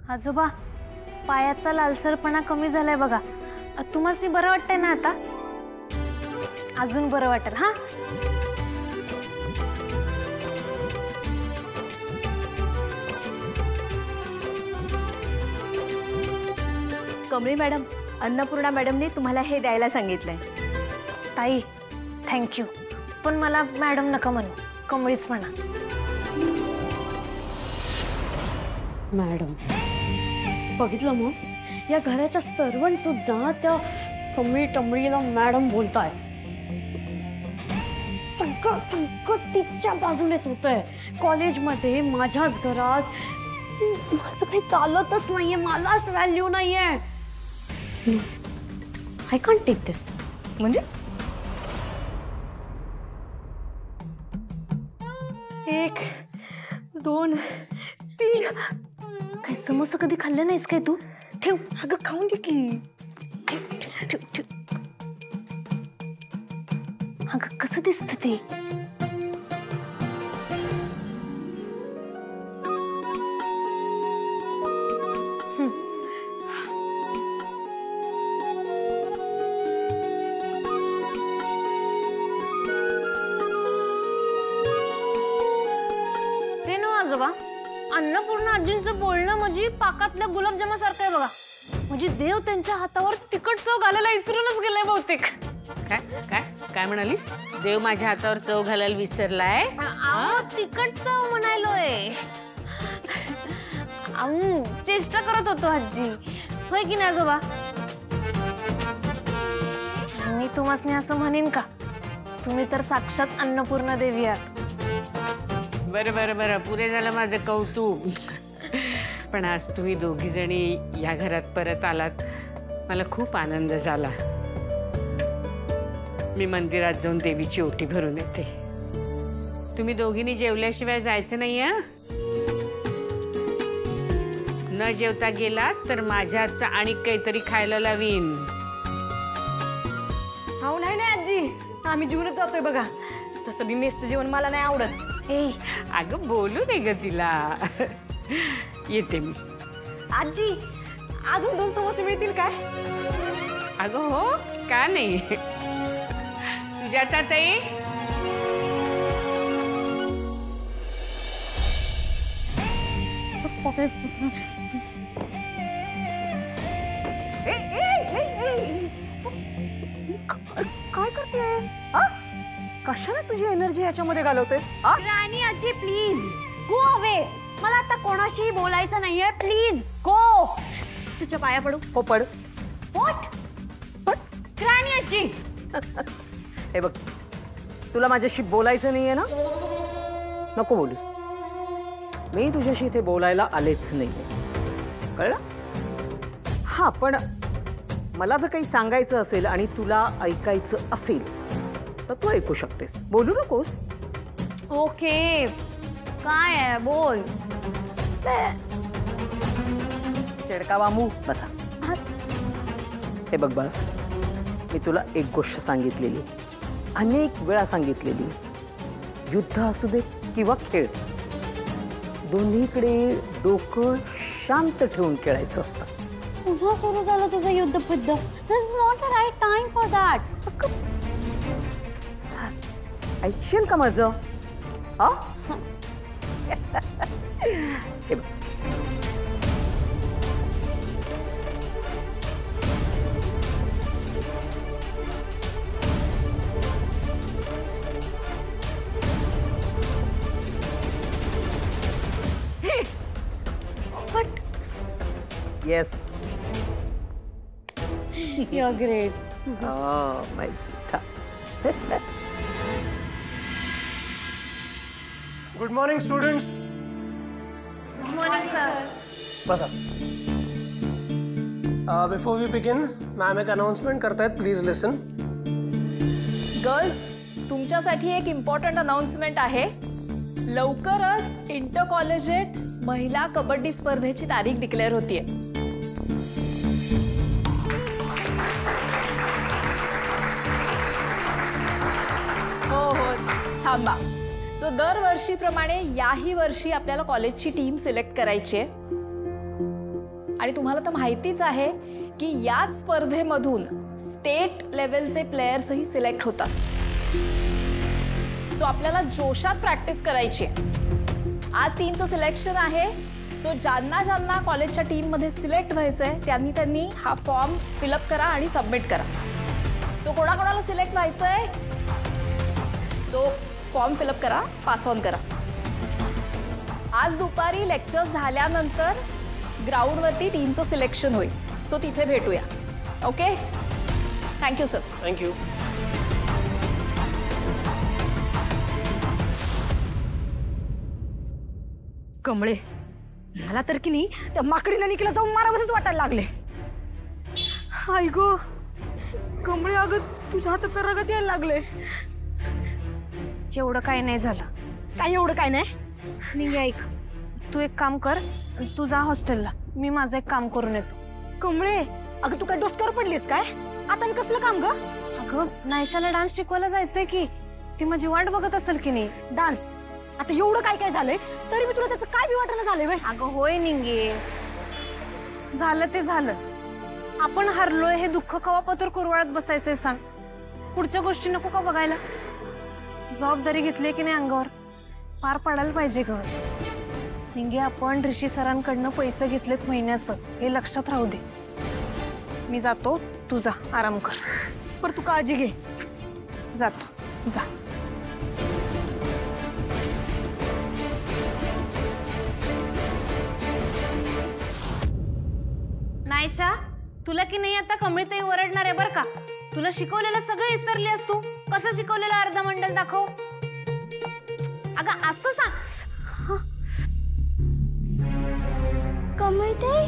आजोबा, पायाचा लालसरपणा कमी झालाय बघा. तुम्हाला बरं वाटतंय ना आता? अजून बरं वाटेल हा. कमळी मॅडम, अन्नपूर्णा मॅडमने तुम्हाला हे द्यायला सांगितलंय. ताई थँक्यू, पण मला मॅडम नका म्हणू, कमळीच म्हणा. मॅडम बघितलं मग, या घराच्या सर्वंट सुद्धा त्या कमळी टमळीला मॅडम बोलताय. सगळं सगळं तिच्या बाजूनेच होतंय. कॉलेजमध्ये, माझ्याच घरात माझं काही चालतच नाहीये, मलाच व्हॅल्यू नाहीये. आय कॅन्ट टेक दिस. म्हणजे 1 2 3. काय समोसा कधी खाल्लं नाहीस काय तू? ठेव. अगं खाऊन दे की. ठेव. अगं कसं दिसतं ते? आजोबा, अन्नपूर्णा आजींचं बोलणं म्हणजे पाकातल्या गुलाबजामासारखं आहे बघा. म्हणजे देव त्यांच्या हातावर तिखट चव घालायला विसरूनच गेलाय बहुतेक. काय काय काय म्हणालीस? देव माझ्या हातावर चव घालायला विसरलाय? तिखट चव म्हणालोय. चेष्टा करत होतो आजी, होय की नाही आजोबा? मी तुम्हासनी असं म्हणेन का? तुम्ही तर साक्षात अन्नपूर्णा देवी आहात. बरं बरं बरं, पुरे झालं माझं कौतुक. पण आज तुम्ही दोघी जणी या घरात परत आलात, मला खूप आनंद झाला. मी मंदिरात जाऊन देवीची ओटी भरून येते. तुम्ही दोघींनी जेवल्याशिवाय जायचं नाही हं? न जेवता गेलात तर माझ्या हातचं आणि काहीतरी खायला लावीन. हो नाही नाही आजी, आम्ही जेवूनच जातोय बघा. तसं बी मेसचं जेवण मला नाही आवडत. अगं बोलू दे ग तिला. येते मी. आजी, अजून 2 समोसे मिळतील काय? अगं हो, का नाही. सुजाताताई, काय करते? कशाला तुझी एनर्जी ह्याच्यामध्ये घालवते? राणी आजी प्लीज गो अवे. मला आता कोणाशी बोलायचं नाहीये. Please go. तुझ्या पाया पडू. हो पड. व्हॉट? राणी आजी, हे बघ, तुला माझ्याशी बोलायचं नाहीये ना? नको बोलू. मी तुझ्याशी इथे बोलायला आलेच नाहीये, कळलं? हा, पण मला जर काही सांगायचं असेल आणि तुला ऐकायचं असेल तर तू ऐकू शकतेस. बोलू नकोस. ओके. काय आहे बोल. चिडका बामू बसा. हे बघ बाळ, मी तुला एक गोष्ट सांगितलेली, अनेक वेळा सांगितलेली. युद्ध असू दे किंवा खेळ, दोन्हीकडे डोकं शांत ठेवून खेळायचं असतं. पुन्हा सुरू झालं तुझं युद्धबुद्ध. This is not the right time for that. ऐकशील का माझं? हा? हे बघ, What? Yes. You're great. Oh, my sweetheart. Good morning, students. Good morning, sir. बसा. Before we begin, ma'am एक announcement करतायत. Please listen. गर्ल्स, तुमच्यासाठी एक इम्पॉर्टंट अनाउन्समेंट आहे. लवकरच इंटर कॉलेजिएट महिला कबड्डी स्पर्धेची तारीख डिक्लेअर होतीये. हो हो, थांबा. तो दरवर्षीप्रमाणे याही वर्षी आपल्याला कॉलेजची टीम सिलेक्ट करायची आहे. आणि तुम्हाला तर माहितीच आहे की याच स्पर्धेमधून स्टेट लेवलचे प्लेयर्सही सिलेक्ट होतात. सो आपल्याला जोशात प्रॅक्टिस करायची आहे. आज टीमचं सिलेक्शन आहे. सो ज्यांना ज्यांना कॉलेजच्या टीममध्ये सिलेक्ट व्हायचंय त्यांनी हा फॉर्म फिलअप करा आणि सबमिट करा. सो कोणाकोणाला सिलेक्ट व्हायचंय तो फॉर्म फिलअप करा, पास ऑन करा. आज दुपारी लेक्चर झाल्यानंतर ग्राउंडवरती टीमचं सिलेक्शन होईल. सो तिथे भेटूया. Okay, thank you sir. थँक्यू. कमळे, मला तर की नाही त्या माकडीला निकला जाऊन मारावंच वाटायला लागले. हाय गो कमळे, अगं तुझ्या हातात तर रगत यायला लागले. एवढं काही नाही झालं. काय एवढं काय नाही? निघे, ऐक, तू एक काम कर, तू जा हॉस्टेलला, मी माझं एक काम करून येतो. कमळे, अगं तू काय डोसक्यावर पडलीस काय? आता कसलं काम ग? अगं नायशाला डान्स शिकवायला जायचंय की, ती माझी वाट बघत असेल की नाही. डान्स? आता एवढं काय काय झालंय तरी मी तुला त्याचं काय बी वाटणं झालंय बाई. अगं होय निघे, झालं ते झालं. आपण हरलोय हे दुःख कवा पत्र कुरवाळत बसायचंय सांग? पुढच्या गोष्टी नको का बघायला? जबाबदारी घेतली की नाही अंगावर, पार पडायला पाहिजे ग. निघे, आपण ऋषी सरांकडनं पैसे घेतलेत महिन्याचं, हे लक्षात राहू दे. मी जातो, तू जा आराम कर. पर तू काळजी घे. जातो, जा. नायशा, तुला की नाही आता कमळीताई ओरडणार आहे बर का. तुला शिकवलेलं सगळं विसरली आहेस तू. कसं शिकवलेलं अर्ध मंडल दाखव. अगं असं सांग. कमळीताई,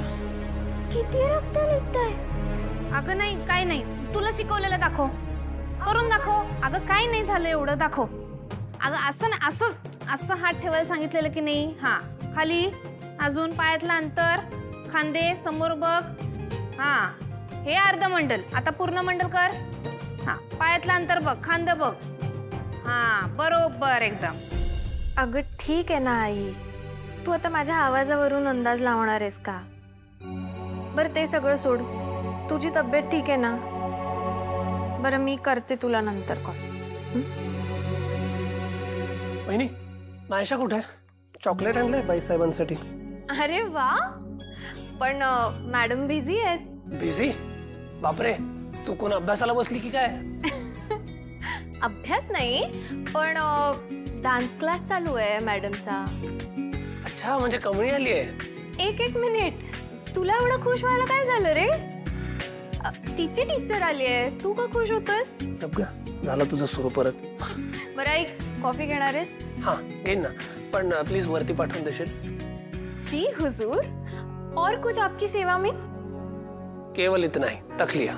किती रक्त निघतंय? अगं नाही, काय नाही, तुला शिकवलेलं दाखव, करून दाखव. अगं काय नाही झालं एवढं, दाखव. अगं असं ना, असं असं हात ठेवायला सांगितलेलं की नाही. हा, खाली, अजून पायातलं अंतर, खांदे समोर बघ. हा, हे अर्ध मंडल. आता पूर्ण मंडल कर. हा, पायातलं अंतर बघ, खांद बघ. हा, बरोबर एकदम. अगं ठीक आहे ना आई, तू आता माझ्या आवाजावरून अंदाज लावणार आहेस का? बरं ते सगळं सोड, तुझी तब्येत ठीक आहे ना? बरं मी करते तुला नंतर कॉल. वहिनी, नायशा कुठे? चॉकलेट आणलंय बाईसाहेबांसाठी. अरे वा, पण मॅडम बिझी आहेत. बिझी? बापरे, चुकून अभ्यासाला बसली की काय? अभ्यास नाही, पण डान्स क्लास चालू आहे मॅडमचा. अच्छा, म्हणजे कमळी आली आहे. एक मिनिट, तुला एवढं खुश व्हायला काय झालं रे? तिची टीचर आली आहे, तू का खुश होतोस? झालं तुझं सुरू परत. बरं ऐक, कॉफी घेणार आहेस? हा घेईन ना, पण प्लीज वरती पाठवून देशील. जी हुजूर, और कुछ आपकी सेवा में? केवल इतना ही, तक लिया.